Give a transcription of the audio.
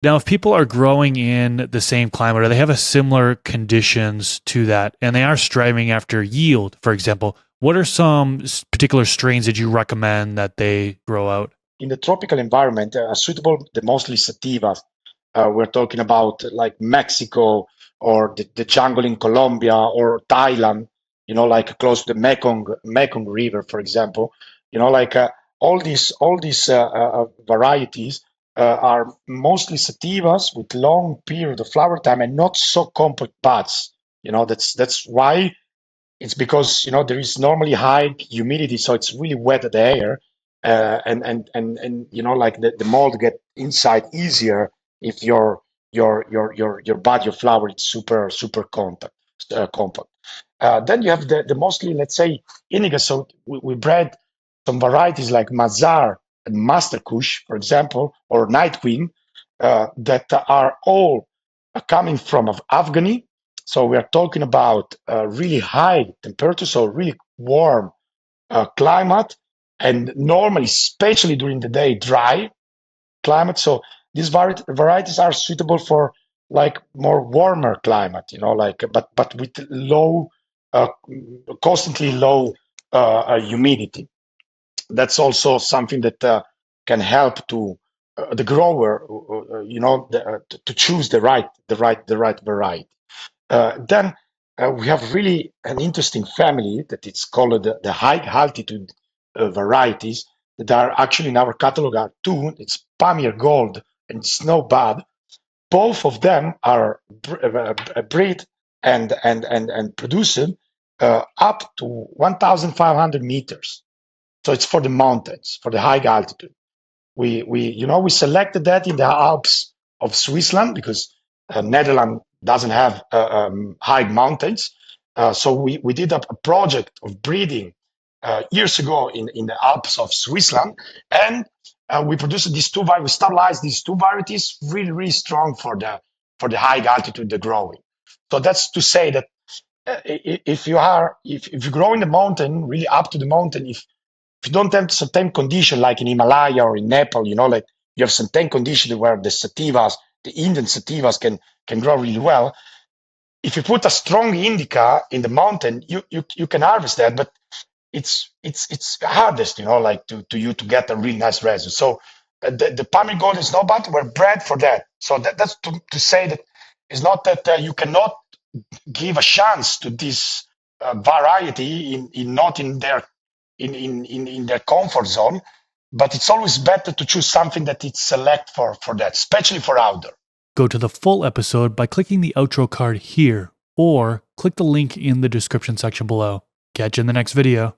Now, if people are growing in the same climate or they have a similar conditions to that, and they are striving after yield, for example, what are some particular strains that you recommend that they grow out? In the tropical environment, suitable the mostly sativas. We're talking about like Mexico or the jungle in Colombia or Thailand, like close to the Mekong River, for example. Like all these varieties are mostly sativas with long period of flower time and not so compact buds. That's why it's because there is normally high humidity, so it's really wet at the air, and like the mold get inside easier if your body of flower is super compact. Then you have the mostly, let's say, indica. So we bred some varieties like Mazar and Master Kush, for example, or Night Queen, that are all coming from of Afghani. So we are talking about really high temperature, so really warm climate, and normally, especially during the day, dry climate. So these varieties are suitable for like more warmer climate, like but with low, uh, constantly low humidity. That's also something that can help to the grower, to choose the right variety. Then we have really an interesting family that it's called the high altitude varieties that are actually in our catalog are two. It's Pamir Gold and Snowbud. Both of them are bred and produced up to 1,500 meters. So it's for the mountains, for the high altitude. We selected that in the Alps of Switzerland because Netherlands doesn't have high mountains. So we did a project of breeding years ago in the Alps of Switzerland, and we produced these two. We stabilized these two varieties really strong for the high altitude, the growing. So that's to say that if you grow in the mountain, really up to the mountain, if you don't have certain condition like in Himalaya or in Nepal, like you have certain condition where the sativas, the Indian sativas can grow really well. If you put a strong indica in the mountain, you can harvest that, but it's hardest, like to get a really nice resin. So the Palmy Gold and Snowbud were bred for that. So that's to say that it's not that you cannot give a chance to this variety in not in their in their comfort zone, but it's always better to choose something that it's select for that, especially for outdoor. Go to the full episode by clicking the outro card here, or click the link in the description section below. Catch you in the next video.